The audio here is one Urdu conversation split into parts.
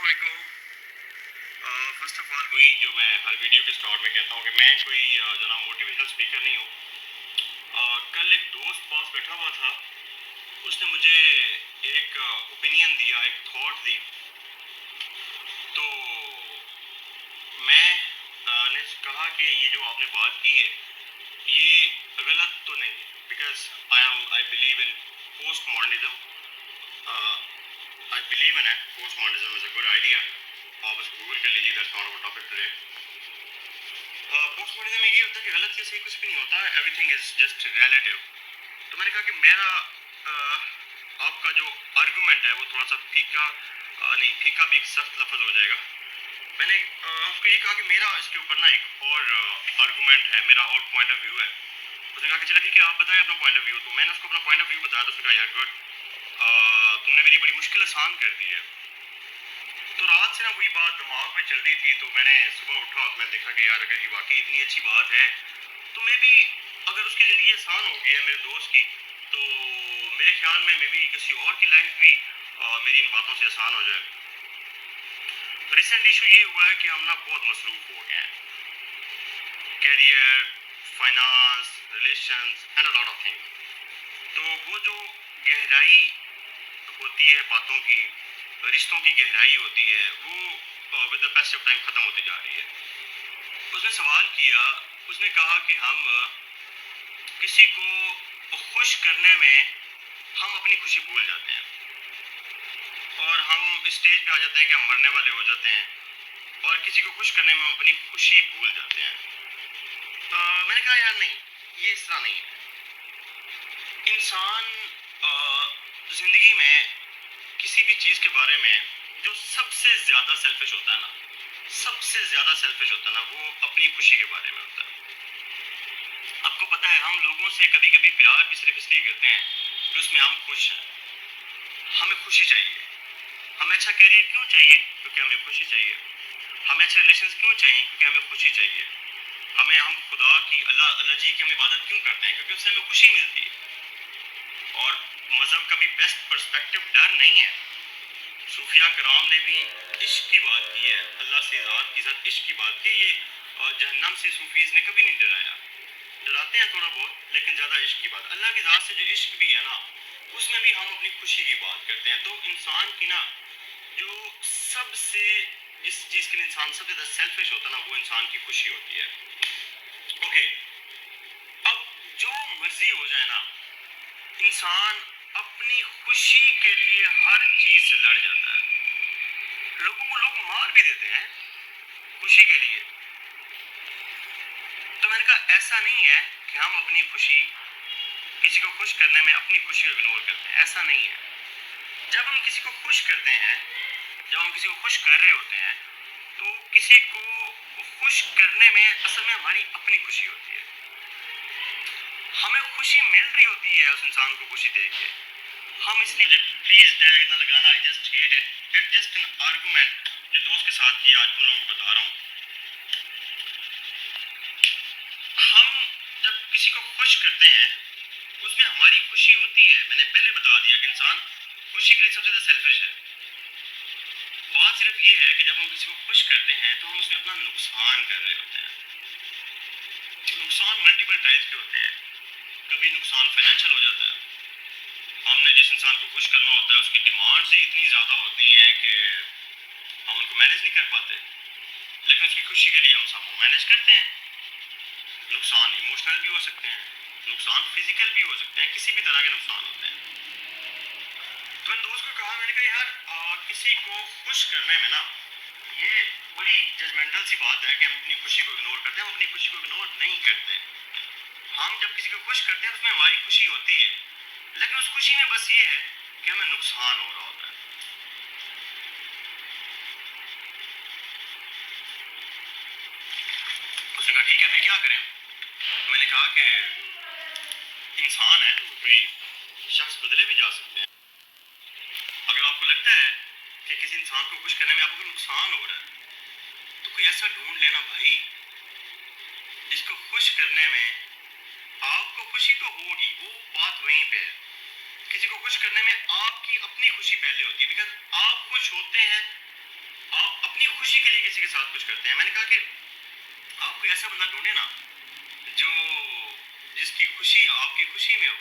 علیکم. فرسٹ آف آل وہی جو میں ہر ویڈیو کے اسٹارٹ میں کہتا ہوں کہ میں کوئی جناب موٹیویشنل اسپیکر نہیں ہوں. کل ایک دوست پاس بیٹھا ہوا تھا. اس نے مجھے ایک اوپینین دیا, ایک تھاٹ دی. تو میں نے کہا کہ یہ جو آپ نے بات کی ہے یہ غلط تو نہیں ہے, because I believe in post modernism. I believe in it. Postmodernism is a good idea. آپ اس کو گوگل کر لیجیے. That's not our topic today. Postmodernism میں یہ ہوتا ہے کہ غلط یا صحیح کچھ بھی نہیں ہوتا. Everything is just relative. تو میں نے کہا کہ میرا آپ کا جو آرگومنٹ ہے وہ تھوڑا سا پھیکا نہیں, پھیکا بھی ایک سخت لفظ ہو جائے گا. میں نے اس کو یہ کہا کہ میرا اس کے اوپر نا ایک اور آرگومنٹ ہے, میرا اور پوائنٹ آف ویو ہے. اس نے کہا کہ چلے ٹھیک ہے آپ بتائیں اپنا پوائنٹ آف ویو. تو میں نے اس کو اپنا پوائنٹ آف ویو بتایا تو اس نے کہا یار گڈ, تم نے میری بڑی مشکل آسان کر دی ہے. تو رات سے نا وہی بات دماغ میں چل رہی تھی. تو میں نے صبح اٹھا تو میں نے دیکھا کہ یار اگر یہ واقعی اتنی اچھی بات ہے تو میں بھی اگر اس کی زندگی آسان ہو گئی ہے میرے دوست کی, تو میرے خیال میں بھی کسی اور کی لائف بھی میری ان باتوں سے آسان ہو جائے. ریسنٹ ایشو یہ ہوا ہے کہ ہم نا بہت مصروف ہو گئے ہیں, career, finance, relations and a lot of thing. تو وہ جو گہرائی ہوتی ہے باتوں کی, رشتوں کی گہرائی ہوتی ہے, وہ with the pace of time ختم ہوتی جا رہی ہے. اس نے سوال کیا, اس نے کہا کہ ہم کسی کو خوش کرنے میں ہم اپنی خوشی بھول جاتے ہیں, اور ہم اس اسٹیج پہ آ جاتے ہیں کہ ہم مرنے والے ہو جاتے ہیں, اور کسی کو خوش کرنے میں ہم اپنی خوشی بھول جاتے ہیں. میں نے کہا یار نہیں, یہ اس طرح نہیں ہے. انسان زندگی میں کسی بھی چیز کے بارے میں جو سب سے زیادہ سیلفش ہوتا ہے نا, سب سے زیادہ سیلفش ہوتا ہے نا, وہ اپنی خوشی کے بارے میں ہوتا ہے. آپ کو پتہ ہے ہم لوگوں سے کبھی کبھی پیار بھی صرف اس لیے کرتے ہیں کہ اس میں ہم خوش ہیں, ہمیں خوشی چاہیے. ہمیں اچھا کیریئر کیوں چاہیے؟ کیونکہ ہمیں خوشی چاہیے. ہمیں اچھے ریلیشنز کیوں چاہیے؟ کیونکہ ہمیں خوشی چاہیے. ہم خدا کی, اللہ جی کی ہم عبادت کیوں کرتے ہیں؟ کیونکہ اس سے ہمیں خوشی ملتی ہے. اور مذہب کا بھی بیسٹ پرسپیکٹو ڈر نہیں ہے. صوفیاء کرام نے بھی عشق کی بات کی ہے, اللہ سے ذات کی ذات عشق کی بات کی. یہ جہنم سے صوفیز نے کبھی نہیں ڈرایا. ڈراتے ہیں تھوڑا بہت لیکن زیادہ عشق کی بات. اللہ کی ذات سے جو عشق بھی ہے نا, اس میں بھی ہم اپنی خوشی کی بات کرتے ہیں. تو انسان کی نا جو سب سے, جس چیز کے لیے انسان سب سے زیادہ سیلفش ہوتا ہے نا, وہ انسان کی خوشی ہوتی ہے. اوکے, اب جو مرضی ہو جائے نا, انسان اپنی خوشی کے لیے ہر چیز سے لڑ جاتا ہے. لوگوں کو لوگ مار بھی دیتے ہیں خوشی کے لیے. تو میں نے کہا ایسا نہیں ہے کہ ہم اپنی خوشی, کسی کو خوش کرنے میں اپنی خوشی کو اگنور کرتے ہیں, ایسا نہیں ہے. جب ہم کسی کو خوش کرتے ہیں, جب ہم کسی کو خوش کر رہے ہوتے ہیں, تو کسی کو خوش کرنے میں اصل میں ہماری اپنی خوشی ہوتی ہے. ہمیں خوشی مل رہی ہوتی ہے اس انسان کو خوشی دے کے. ہم اس لیے پلیز ٹیگ نہ لگانا, I just hate it, it just an argument جو دوست کے ساتھ کیا, آج تم لوگوں کو بتا رہا ہوں. ہم جب کسی کو خوش کرتے ہیں اس میں ہماری خوشی ہوتی ہے. میں نے پہلے بتا دیا کہ انسان خوشی کے لیے سب سے زیادہ سیلفش ہے. بات صرف یہ ہے کہ جب ہم کسی کو خوش کرتے ہیں تو ہم اس میں اپنا نقصان کر رہے ہوتے ہیں. نقصان ملٹیپل ٹائپس کے ہوتے ہیں. کبھی نقصان فائنینشیل ہو جاتا ہے. ہم نے جس انسان کو خوش کرنا ہوتا ہے اس کی ڈیمانڈز ہی اتنی زیادہ ہوتی ہیں کہ ہم ان کو مینیج نہیں کر پاتے, لیکن اس کی خوشی کے لیے ہم سب کو مینیج کرتے ہیں. نقصان ایموشنل بھی ہو سکتے ہیں, نقصان فزیکل بھی ہو سکتے ہیں, کسی بھی طرح کے نقصان ہوتے ہیں. تو میں نے دوست کو کہا, میں نے کہا یار کسی کو خوش کرنے میں نا یہ بڑی ججمنٹل سی بات ہے کہ ہم اپنی خوشی کو اگنور کرتے ہیں. ہم اپنی خوشی کو اگنور نہیں کرتے. ہم جب کسی کو خوش کرتے ہیں اس میں ہماری خوشی ہوتی ہے, لیکن اس خوشی میں بس یہ ہے کہ ہمیں نقصان ہو رہا ہوتا ہے. اس نے کہا ٹھیک ہے پھر کیا کریں. میں نے کہا کہ انسان ہے, کوئی شخص بدلے بھی جا سکتے ہیں. اگر آپ کو لگتا ہے کہ کسی انسان کو خوش کرنے میں آپ کو نقصان ہو رہا ہے تو کوئی ایسا ڈھونڈ لینا بھائی جس کو خوش کرنے میں آپ کو خوشی تو ہوگی, وہ بات وہیں پہ ہے. کسی کو خوش کرنے میں آپ کی اپنی خوشی پہلے ہوتی ہے, بیکاز آپ خوش ہوتے ہیں آپ اپنی خوشی کے لیے کسی کے ساتھ کچھ کرتے ہیں. میں نے کہا کہ آپ کوئی ایسا بندہ ڈھونڈے نا جو جس کی خوشی آپ کی خوشی میں ہو,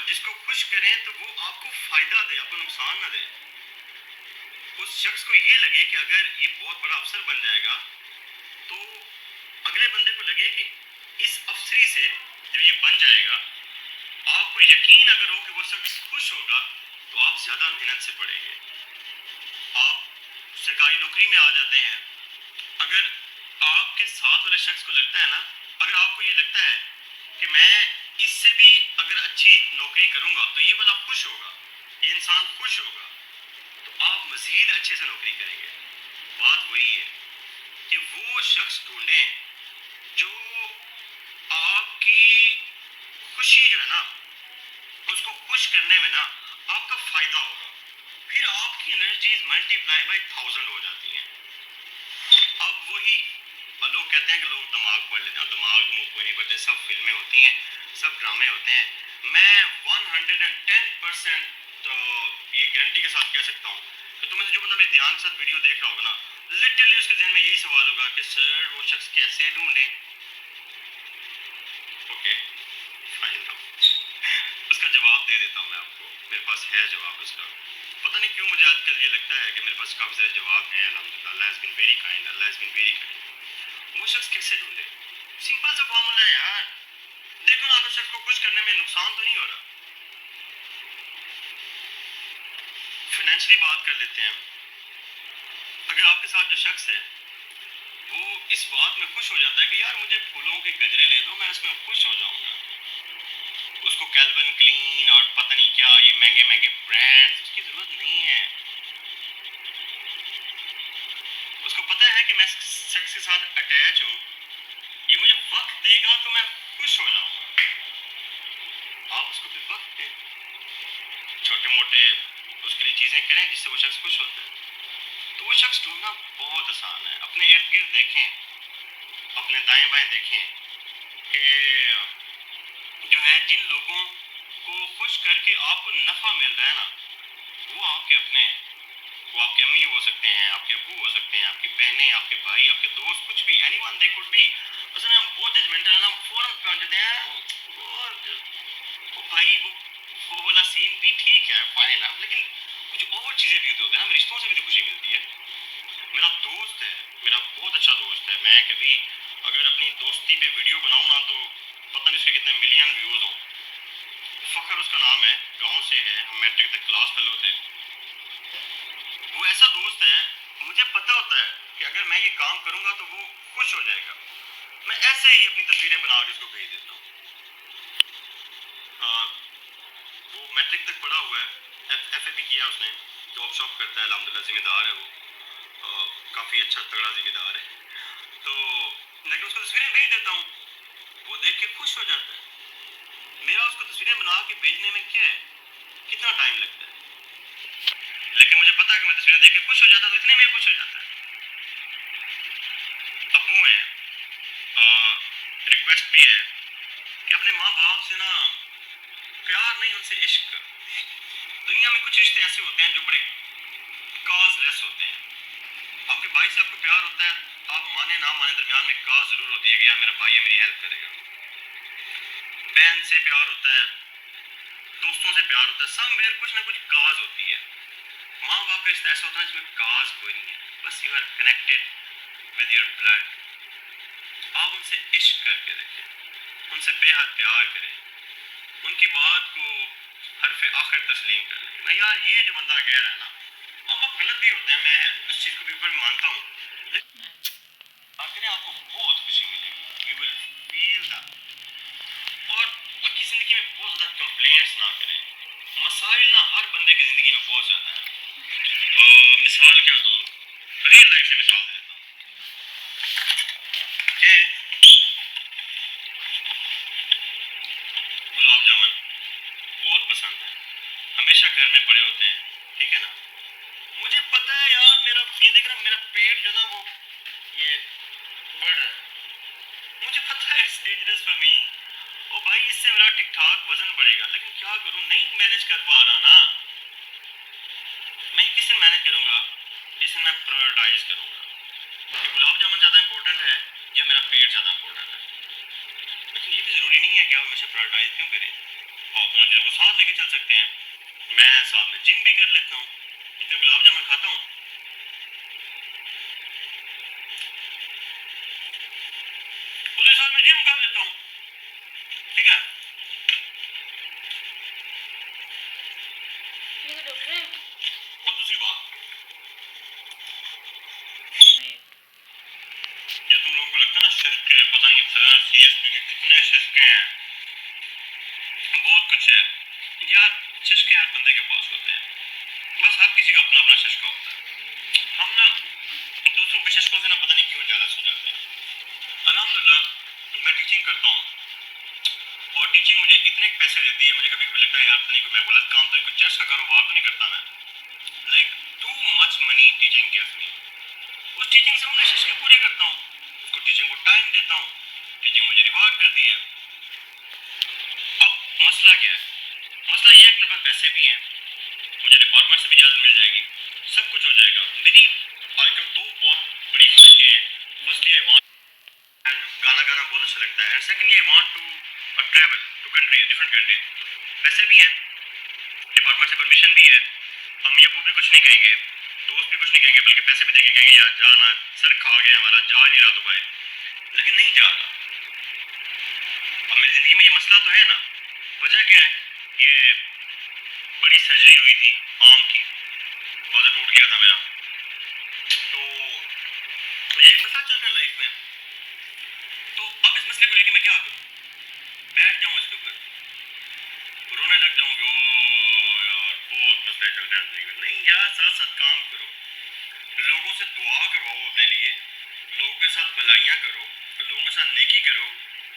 جس کو خوش کریں تو وہ آپ کو فائدہ دے, آپ کو نقصان نہ دے. اس شخص کو یہ لگے کہ اگر یہ بہت بڑا افسر بن جائے گا تو اگلے بندے کو لگے کہ اس افسری سے جب یہ بن جائے گا, آپ کو یقین اگر ہو کہ وہ شخص خوش ہوگا تو آپ زیادہ محنت سے پڑھیں گے. آپ سرکاری نوکری میں آ جاتے ہیں, اگر آپ کے ساتھ والے شخص کو لگتا ہے نا, اگر آپ کو یہ لگتا ہے کہ میں اس سے بھی اگر اچھی نوکری کروں گا تو یہ والا خوش ہوگا, یہ انسان خوش ہوگا, تو آپ مزید اچھے سے نوکری کریں گے. بات وہی ہے کہ وہ شخص ڈھونڈیں جو آپ کی خوشی جو ہے نا اس کو خوش کرنے میں نا آپ کا فائدہ ہوگا. پھر آپ کی انرجیز ملٹی پلائی بائی 1000 ہو جاتی ہیں. اب وہی لوگ کہتے ہیں کہ لوگ دماغ پڑھ لیتے ہیں, دماغ کوئی نہیں پڑھتے, سب فلمیں ہوتی ہیں, سب ڈرامے ہوتے ہیں. میں 110% یہ گارنٹی کے ساتھ کہہ سکتا ہوں کہ تم میں سے جو بندہ میرے دھیان کے ساتھ ویڈیو دیکھ رہا ہوگا نا, لٹرلی اس کے ذہن میں یہی سوال ہوگا کہ سر وہ شخص کیسے ڈھونڈیں. اوکے فائن, اس کا جواب دے دیتا ہوں میں آپ کو, میرے پاس ہے جواب اس کا. پتہ نہیں کیوں مجھے آج کل یہ لگتا ہے کہ میرے پاس کافی سارے جواب ہیں, الحمدللہ, Allah has been very kind, Allah has been very kind. وہ شخص کیسے ڈھونڈے؟ سمپل سا فارمولا ہے یار. دیکھو نا, اگر شخص کو خوش کرنے میں نقصان تو نہیں ہو رہا. فائنینشلی بات کر لیتے ہیں. اگر آپ کے ساتھ جو شخص ہے وہ اس بات میں خوش ہو جاتا ہے کہ یار مجھے پھولوں کے گجرے لے دو, میں اس میں خوش ہو جاؤں گا. اس کو کیلون کلین اور پتہ نہیں کیا یہ مہنگے مہنگے برانڈز اس کی ضرورت نہیں ہے. اس کو پتہ ہے کہ میں شخص کے ساتھ اٹیچ ہوں, یہ مجھے وقت دے گا تو میں خوش ہو جاؤں گا. آپ اس کو پھر وقت دیں, چھوٹے موٹے اس کے لیے چیزیں کریں جس سے وہ شخص خوش ہوتا ہے. تو وہ شخص ڈھونڈنا بہت آسان ہے. اپنے ارد گرد دیکھیں, اپنے دائیں بائیں دیکھیں کہ جو ہے جن لوگوں کو خوش کر کے آپ کو نفع مل رہا ہے نا وہ آپ کے اپنے ہیں. وہ آپ کے امی ہو سکتے ہیں, آپ کے ابو ہو سکتے ہیں, آپ کی بہنیں, آپ کے بھائی, آپ کے دوست, کچھ بھی, anyone the code be. اصل میں ہم بہت ججمنٹل ہیں نا, ہم فوراً پہنچ جاتے ہیں وہ بھائی وہ والا سین بھی ٹھیک ہے, فائن ہے, لیکن کچھ اور چیزیں بھی ہوتی ہیں نا. ہمیں رشتوں سے بھی تو خوشی ملتی ہے. میرا دوست ہے, میرا بہت اچھا دوست ہے, میں کبھی اگر اپنی دوستی پہ ویڈیو بناؤں نا تو پتہ نہیں اس کے کتنے ملین ویوز ہوں. فخر اس کا نام ہے, گاؤں سے ہے, ہم میٹرک تک کلاس فیلو تھے. وہ ایسا دوست ہے, مجھے پتہ ہوتا ہے کہ اگر میں یہ کام کروں گا تو وہ خوش ہو جائے گا. میں ایسے ہی اپنی تصویریں بنا کے اس کو بھیج دیتا ہوں. وہ میٹرک تک پڑھا ہوا ہے, ایف اے بھی کیا اس نے, جاب شاپ کرتا ہے, الحمدللہ ذمہ دار ہے وہ, کافی اچھا تگڑا ذمہ دار ہے. تو لیکن اس کو تصویریں بھیج دیتا ہوں, وہ دیکھ کے خوش ہو جاتا ہے. میرا اس کو تصویریں بنا کے بھیجنے میں کیا ہے, کتنا ٹائم لگتا ہے, لیکن مجھے پتا ہے کہ میں تصویریں دیکھ کے خوش ہو جاتا تو اتنے میں خوش ہو جاتا ہے. ابو ہیں, ریکویسٹ بھی ہے کہ اپنے ماں باپ سے نا پیار نہیں, ان سے عشق کر. دنیا میں کچھ رشتے ایسے ہوتے ہیں جو بڑے کاز لیس ہوتے ہیں. آپ کے بھائی سے آپ کو پیار ہوتا ہے, آپ مانے نہ مانے درمیان میں کاز ضرور ہوتی ہے کہ یار میرا بھائی ہے, میری ہیلپ کرے گا. بہن سے پیار ہوتا ہے, دوستوں سے پیار ہوتا ہے, سم ویئر کچھ نہ کچھ کاز ہوتی ہے. ماں باپ کا رشتہ ایسا ہوتا ہے جس میں کاز کوئی نہیں ہے, بس you are connected with your blood. آپ ان سے عشق کر کے رکھیں, ان سے بے حد پیار کریں, ان کی بات کو حرف آخر تسلیم کر لیں. میں یار یہ جو بندہ کہہ رہا ہے نا, ماں باپ غلط بھی ہوتے ہیں, میں اس چیز کو بھی اوپر مانتا ہوں, لیکن آپ کو بہت خوشی ملے گی, یو ول فیل دیٹ. اور باقی زندگی میں بہت زیادہ کمپلینٹس نہ کریں. مسائل نا ہر بندے کی زندگی میں بہت زیادہ ہے. مثال کیا دوں, ریئل لائف سے مثال دے دیتا ہوں. کیا ہے, گلاب جامن بہت پسند ہے, ہمیشہ گھر میں پڑے ہوتے ہیں, ٹھیک ہے نا. مجھے پتہ ہے یار میرا یہ دیکھ رہا, میرا پیٹ جو نا وہ یہ بڑھ رہا ہے. مجھے پتہ ہے اٹس ڈینجرس فار می. او بھائی اس سے میرا ٹھیک ٹھاک وزن بڑھے گا, لیکن کیا کروں, نہیں مینج کر پا رہا نا. میں کس سے مینج کروں گا. ایجوکیشن میں پرائورٹائز کروں گا کہ گلاب جامن زیادہ امپورٹنٹ ہے یا میرا پیٹ زیادہ امپورٹنٹ ہے. لیکن یہ بھی ضروری نہیں ہے کہ آپ ہمیشہ پرائورٹائز کیوں کریں. آپ دونوں چیزوں کو ساتھ لے کے چل سکتے ہیں. میں ساتھ میں جم بھی کر لیتا ہوں, اتنے گلاب جامن کھاتا ہوں. اسی ساتھ میں جم کر لیتا ہوں. ٹھیک ہے. اور دوسری بات, یہ تم لوگوں کو لگتا ہے نا ششکے, پتہ نہیں سر سی ایس پی کے کتنے ششکے ہیں, بہت کچھ ہے یار. ششکے ہر بندے کے پاس ہوتے ہیں, بس ہر کسی کا اپنا اپنا ششکا ہوتا ہے. ہم نا دوسروں کے ششکوں سے نا پتہ نہیں کیوں جالس ہو جاتے ہیں. الحمدللہ میں ٹیچنگ کرتا ہوں, اور ٹیچنگ مجھے اتنے پیسے دیتی ہے, مجھے کبھی کبھی لگتا ہے یار پتہ نہیں کوئی میں غلط کام تو کچھ چرچ کا کاروبار تو نہیں کرتا میں. لائک ٹو مچ منی ٹیچنگ گیوز می. اس ٹیچنگ سے میں ششکے پورے کرتا ہوں, اس کو ٹیچنگ کو ٹائم دیتا ہوں, ٹیچنگ مجھے ریوارڈ کرتی ہے. اب مسئلہ کیا ہے؟ مسئلہ یہ ہے کہ میرے پاس پیسے بھی ہیں, مجھے ڈپارٹمنٹ سے بھی اجازت مل جائے گی, سب کچھ ہو جائے گا. میری آج کل دو بہت بڑی خواہشیں ہیں. فرسٹلی آئی وانٹ, گانا گانا بہت اچھا لگتا ہے, and secondly I want to travel to countries, different countries. پیسے بھی ہیں, ڈپارٹمنٹ سے پرمیشن بھی ہے, امی ابو بھی کچھ نہیں کہیں گے, دوست بھی کچھ نہیں کہیں گے, بلکہ پیسے بھی دیں گے, کہیں گے یار جانا, سر کھا گیا ہمارا, جا نہیں رہا دبئی. لیکن نہیں جا رہا. اب میری زندگی میں یہ مسئلہ تو ہے نا. وجہ کیا ہے؟ یہ بڑی سرجری ہوئی تھی آم کی, بازو ٹوٹ گیا تھا میرا. تو یہ مسئلہ چل رہا ہے لائف میں. تو اب اس مسئلے کو لے کے میں کیا کروں؟ بیٹھ جاؤں اس کے اوپر, رونے لگ جاؤں گے, او یار بہت مسئلے چل رہے ہیں زندگی میں. نہیں یار, ساتھ ساتھ کام کرو, لوگوں سے دعا کرواؤ اپنے لیے, لوگوں کے ساتھ بھلائیاں کرو, لوگوں کے ساتھ نیکی کرو,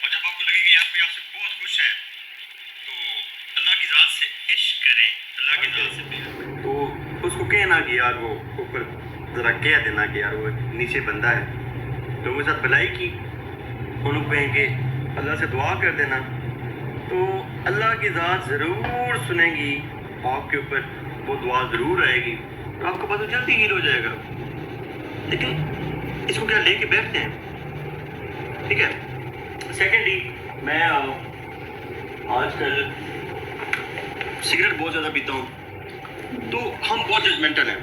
اور جب آپ کو لگے کہ یار کوئی آپ سے بہت خوش ہے تو اللہ کی ذات سے عشق کریں, اللہ کی ذات سے پیار کریں. تو اس کو کہنا کہ یار وہ اوپر ذرا کہہ دینا کہ یار وہ نیچے بندہ ہے, لوگوں کے ساتھ بھلائی کی, ان کو کہیں کہ اللہ سے دعا کر دینا, تو اللہ کی ذات ضرور سنے گی آپ کے اوپر, وہ دعا ضرور آئے گی, اور آپ کا پتہ جلدی ہیل ہو جائے گا. لیکن اس کو کیا لے کے بیٹھتے ہیں. ٹھیک ہے. سیکنڈلی میں آج کل سگریٹ بہت زیادہ پیتا ہوں, تو ہم بہت ججمنٹل ہیں,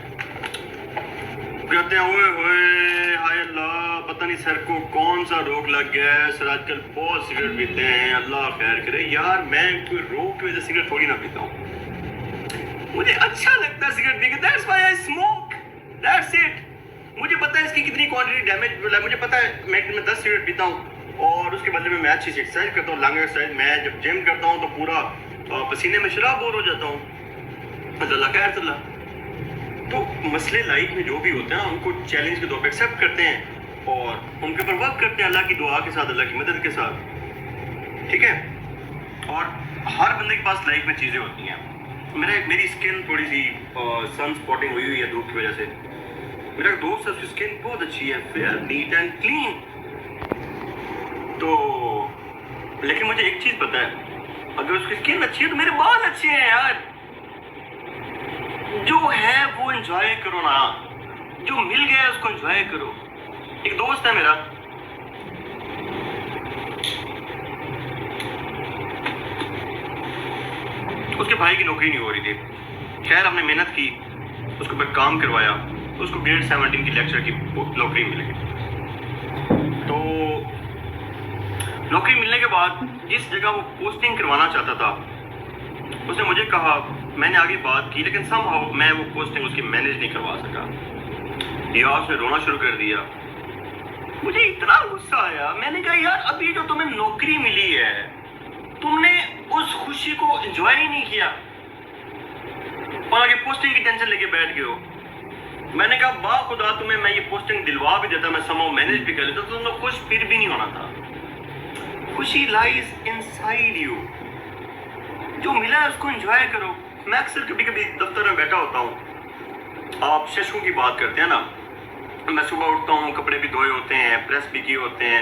کہتے ہیں اوئے ہوئے ہائے اللہ, پتہ نہیں سر کو کون سا روگ لگ گیا ہے, سر آج کل بہت سگریٹ پیتے ہیں, اللہ خیر کرے. یار میں کوئی روگ کی وجہ سے سگریٹ تھوڑی نہ پیتا ہوں, مجھے اچھا لگتا ہے سگریٹ پی کے, that's why I smoke, that's it. مجھے پتہ ہے اس کی کتنی کوانٹٹی ڈیمیج ہے, مجھے پتہ ہے میں 10 سگریٹ پیتا ہوں, اور اس کے بدلے میں اچھی سی ایکسرسائز کرتا ہوں, لانگ ایکسرسائز. میں جب جم کرتا ہوں تو پورا پسینے میں شراب بور ہو جاتا ہوں, اللہ خیر اللہ. تو مسئلے لائف میں جو بھی ہوتے ہیں ان کو چیلنج کے طور پہ ایکسیپٹ کرتے ہیں, اور ان کے اوپر ورک کرتے ہیں اللہ کی دعا کے ساتھ, اللہ کی مدد کے ساتھ. ٹھیک ہے. اور ہر بندے کے پاس لائف میں چیزیں ہوتی ہیں. میری اسکن تھوڑی سی سن اسپاٹنگ ہوئی ہے دھوپ کی وجہ سے. میرا دوست ہے, اس کی اسکن بہت اچھی ہے, فیئر, نیٹ اینڈ کلین. تو لیکن مجھے ایک چیز پتہ ہے, اگر اس کی اسکن اچھی ہے تو میرے بال اچھے ہیں یار. جو ہے وہ انجوائے کرو نا, جو مل گیا ہے اس کو انجوائے کرو. ایک دوست ہے میرا, اس کے بھائی کی نوکری نہیں ہو رہی تھی. خیر ہم نے محنت کی, اس کو پھر کام کروایا, اس کو گریڈ 17 کی لیکچر کی نوکری مل گئی. تو نوکری ملنے کے بعد جس جگہ وہ پوسٹنگ کروانا چاہتا تھا, اس نے مجھے کہا, میں نے آگے بات کی, لیکن سم ہاؤ میں وہ پوسٹنگ اس کی مینیج نہیں کروا سکا. یا اس نے رونا شروع کر دیا. مجھے اتنا غصہ آیا, میں نے کہا یار ابھی جو تمہیں نوکری ملی ہے تم نے اس خوشی کو انجوائے ہی نہیں کیا, اور آگے پوسٹنگ کی ٹینشن لے کے بیٹھ گئے ہو. میں نے کہا با خدا تمہیں میں یہ پوسٹنگ دلوا بھی دیتا, میں سم ہاؤ مینیج بھی کر لیتا, تو تم نے خوش پھر بھی نہیں ہونا تھا. خوشی لائز انسائیڈ یو. جو ملا ہے اس کو انجوائے کرو. میں اکثر کبھی کبھی دفتر میں بیٹھا ہوتا ہوں, آپ ششکوں کی بات کرتے ہیں نا, میں صبح اٹھتا ہوں, کپڑے بھی دھوئے ہوتے ہیں, پریس بھی کیے ہوتے ہیں,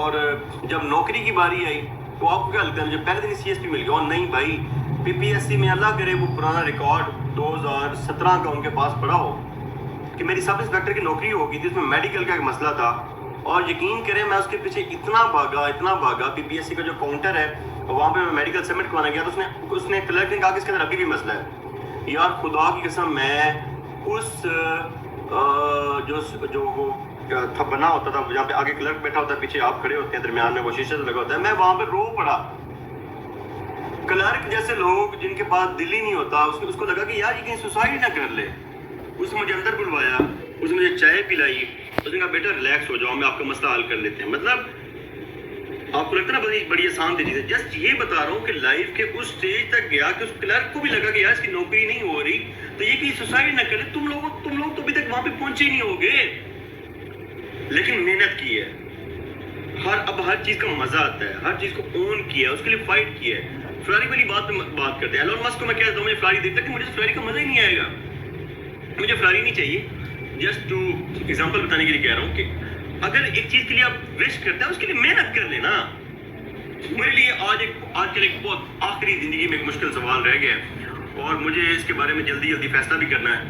اور جب نوکری کی باری آئی تو آپ کو کیا لگتا ہے مجھے پہلے دن سی ایس پی مل گیا؟ اور نہیں بھائی، پی پی ایس سی میں اللہ کرے وہ پرانا ریکارڈ 2017 کا ان کے پاس پڑا ہو کہ میری سب انسپیکٹر کی نوکری ہوگی تھی، اس میں میڈیکل کا ایک مسئلہ تھا، اور یقین کریں میں اس کے پیچھے اتنا بھاگا پی پی ایس سی کا جو کاؤنٹر ہے وہاں پہ میں میڈیکل سبمٹ کروانا گیا تو اس نے کلرک نے کہا کہ اس کے اندر ابھی بھی مسئلہ ہے۔ یار خدا کی قسم، میں اس جو وہ تھا بنا ہوتا تھا جہاں پہ آگے کلرک بیٹھا ہوتا ہے، پیچھے آپ کھڑے ہوتے ہیں، درمیان میں وہ شیشے سے لگا ہوتا ہے، میں وہاں پہ رو پڑا۔ کلرک جیسے لوگ جن کے پاس دل ہی نہیں ہوتا، اس کو لگا کہ یار یہ کہیں سوسائڈ نہ کر لے، اس نے مجھے اندر بلوایا، اس نے مجھے چائے پلائی، اس نے کہا بیٹا ریلیکس ہو جاؤ، ہم آپ کا مسئلہ حل کر لیتے ہیں۔ مطلب آپ کو لگتا ہے نا بڑی آسان چیز ہے، جسٹ یہ بتا رہا ہوں کہ لائف کے اس سٹیج تک گیا کہ اس کلرک کو بھی لگا کہ یار اس کی نوکری نہیں ہو رہی تو یہ کہیں سوسائڈ نہ کرے۔ تم لوگ تو ابھی تک وہاں پہ پہنچے ہی نہیں ہوگے، لیکن محنت کی ہے، اب ہر چیز کا مزہ آتا ہے، ہر چیز کو اون کیا، اس کے لیے فائٹ کیا ہے۔ فراری والی بات کرتے ہیں، ایلون مسک کو میں کہتا ہوں مجھے فراری دیکھتا کہ مجھے فراری کا مزہ ہی نہیں آئے گا، مجھے فراری نہیں چاہیے۔ جسٹ ٹو ایگزامپل بتانے کے لیے کہہ رہا ہوں کہ اگر ایک چیز کے لیے آپ وش کرتے ہیں اس کے لیے محنت کر لینا۔ میرے لیے آج کل ایک بہت آخری زندگی میں ایک مشکل سوال رہ گیا ہے اور مجھے اس کے بارے میں جلدی فیصلہ بھی کرنا ہے۔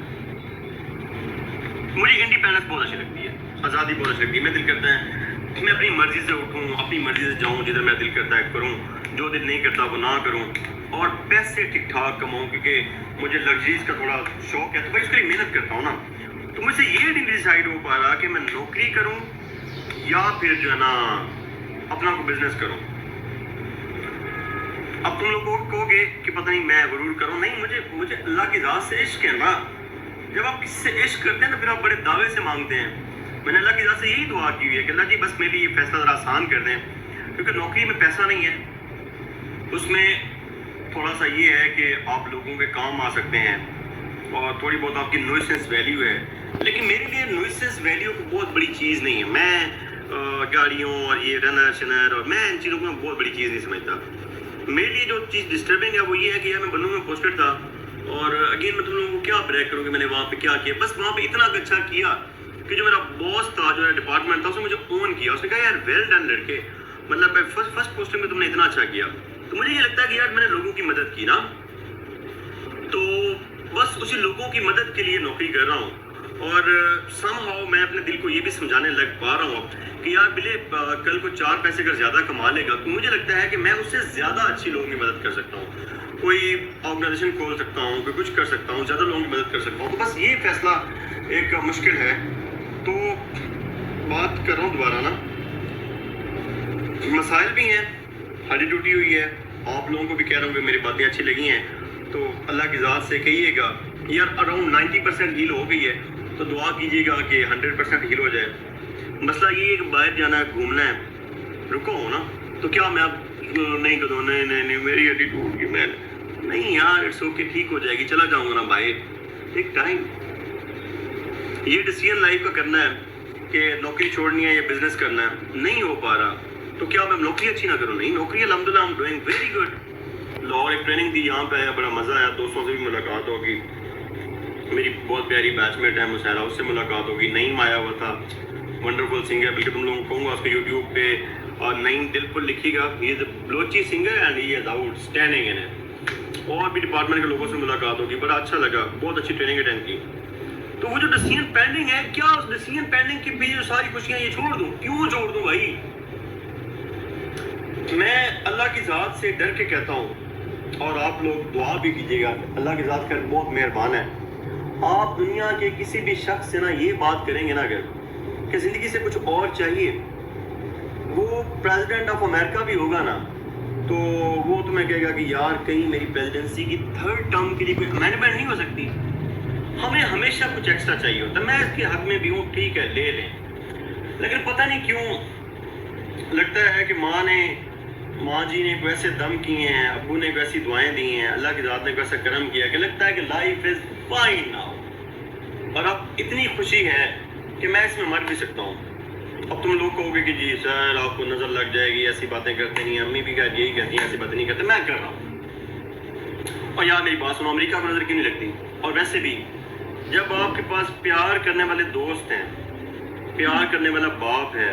مجھے انڈیپینڈنس بہت اچھی لگتی ہے، آزادی بہت اچھی لگتی ہے۔ میں دل کرتا ہے میں اپنی مرضی سے اٹھوں، اپنی مرضی سے جاؤں، جدھر میرا دل کرتا ہے کروں، جو دل نہیں کرتا وہ نہ کروں، اور پیسے ٹھیک ٹھاک کماؤں، کیونکہ مجھے لگژریز کا تھوڑا شوق ہے تو بھائی اس کے لیے محنت کرتا ہوں نا۔ تو مجھ سے یہ نہیں ڈیسائیڈ ہو پا رہا کہ میں نوکری کروں یا پھر جو ہے نا اپنا کوئی بزنس کروں۔ اب تم لوگ کہو گے کہ پتہ نہیں میں غرور کروں، نہیں، مجھے اللہ کی ذات سے عشق ہے نا۔ جب آپ کسی سے عشق کرتے ہیں تو پھر آپ بڑے دعوے سے مانگتے ہیں۔ میں نے اللہ کی ذات سے یہی دعا کی ہوئی ہے کہ اللہ جی بس میرے لیے یہ فیصلہ ذرا آسان کر دیں، کیونکہ نوکری میں پیسہ نہیں ہے، اس میں تھوڑا سا یہ ہے کہ آپ لوگوں کے کام آ سکتے ہیں اور تھوڑی بہت آپ کی نوئسنس ویلیو ہے، لیکن میرے لیے نوئسنس ویلیو کو بہت بڑی چیز نہیں ہے۔ میں گاڑیوں اور یہ رنر شنر اور میں ان چیزوں کو بہت بڑی چیز نہیں سمجھتا۔ میرے لیے جو چیز ڈسٹربنگ ہے وہ یہ ہے کہ یار میں بندوں میں پوسٹڈ تھا، اور اگین میں تم لوگوں کو کیا بریک کروں کہ میں نے وہاں پہ کیا کیا، بس وہاں پہ اتنا اچھا کیا کہ جو میرا باس تھا، جو میرا ڈپارٹمنٹ تھا، اس نے مجھے اون کیا، اس نے کہا یار ویل ڈن لڑکے، مطلب فرسٹ پوسٹنگ میں تم نے اتنا اچھا کیا۔ تو مجھے یہ لگتا ہے کہ یار میں نے لوگوں کی مدد کی نا، تو بس اسی لوگوں کی مدد کے لیے نوکری کر رہا ہوں، اور سم ہاؤ میں اپنے دل کو یہ بھی سمجھانے لگ پا رہا ہوں کہ یار بلے کل کو 4 پیسے اگر زیادہ کما لے گا تو مجھے لگتا ہے کہ میں اس سے زیادہ اچھی لوگوں کی مدد کر سکتا ہوں، کوئی آرگنائزیشن کھول سکتا ہوں، کوئی کچھ کر سکتا ہوں، زیادہ لوگوں کی مدد کر سکتا ہوں۔ تو بس یہ فیصلہ ایک مشکل ہے۔ تو بات کر رہا ہوں دوبارہ نا، مسائل بھی ہیں، ہاری ٹوٹی ہوئی ہے، آپ لوگوں کو بھی کہہ رہا ہوں کہ میری باتیں اچھی لگی ہیں تو اللہ کی ذات سے کہیے گا یار اراؤنڈ 90% ہیل ہو گئی ہے، تو دعا کیجیے گا کہ 100% ہیل ہو جائے۔ مسئلہ یہ ہے کہ باہر جانا ہے، گھومنا ہے، رکو ہو نا، تو کیا میں اب نہیں کروں، نہیں میری ہڈی ٹوٹ گئی، میں نہیں یار اٹس اوکے، ٹھیک ہو جائے گی، چلا جاؤں گا نا باہر، ایک ٹائم۔ یہ ڈیسیژن لائف کا کرنا ہے کہ نوکری چھوڑنی ہے یا بزنس کرنا ہے، نہیں ہو پا رہا تو کیا میں نوکری اچھی نہ کروں؟ نہیں، نوکری الحمدللہ I'm doing very good۔ Lahore ایک ٹریننگ دی، یہاں پہ آیا، بڑا مزہ آیا، دوستوں سے بھی ملاقات ہوگی، میری بہت پیاری بیچ میٹ ہے مسیرہ، اس سے ملاقات ہوگی۔ نعیم آیا ہوا تھا، ونڈرفل سنگر، بلکہ تم لوگوں کو کہوں گا اس کے یوٹیوب پہ، اور نعیم دل پر لکھیے گا، he is a Balochi singer and he is outstanding in it. اور بھی ڈپارٹمنٹ کے لوگوں سے ملاقات ہوگی، بڑا اچھا لگا، بہت اچھی ٹریننگ اٹینڈ کی۔ تو وہ جو ڈیسیژن پینڈنگ ہے، کیا اس ڈیسیژن پینڈنگ کے پیچھے ساری خوشیاں یہ چھوڑ دوں؟ کیوں چھوڑ دوں بھائی؟ میں اللہ کی ذات سے ڈر کے کہتا ہوں، اور آپ لوگ دعا بھی کیجیے گا، اللہ کی ذات کر بہت مہربان ہے۔ آپ دنیا کے کسی بھی شخص سے نا یہ بات کریں گے نا اگر کہ زندگی سے کچھ اور چاہیے، وہ پریزیڈنٹ آف امریکہ بھی ہوگا نا، تو وہ تمہیں کہے گا کہ یار کہیں میری پریزیڈنسی کی 3rd ٹرم کے لیے کوئی امینڈمنٹ نہیں ہو سکتی؟ ہمیں ہمیشہ کچھ ایکسٹرا چاہیے ہوتا ہے۔ میں اس کے حق میں بھی ہوں، ٹھیک ہے لے لیں، لیکن پتہ نہیں کیوں لگتا ہے کہ ماں جی نے کوئی ایسے دم کیے ہیں، ابو نے کوئی ایسی دعائیں دی ہیں، اللہ کی ذات نے کوئی ایسا کرم کیا کہ لگتا ہے کہ لائف از فائن ناؤ، اور اب اتنی خوشی ہے کہ میں اس میں مر بھی سکتا ہوں۔ اب تم لوگ کہو گے کہ جی سر آپ کو نظر لگ جائے گی، ایسی باتیں کرتے نہیں، امی بھی یہی کہتی ہیں ایسی باتیں نہیں کرتے، میں کر رہا ہوں۔ اور یار میری بات سنو، امریکہ کو نظر کیوں نہیں لگتی؟ اور ویسے بھی جب آپ کے پاس پیار کرنے والے دوست ہیں، پیار کرنے والا باپ ہے،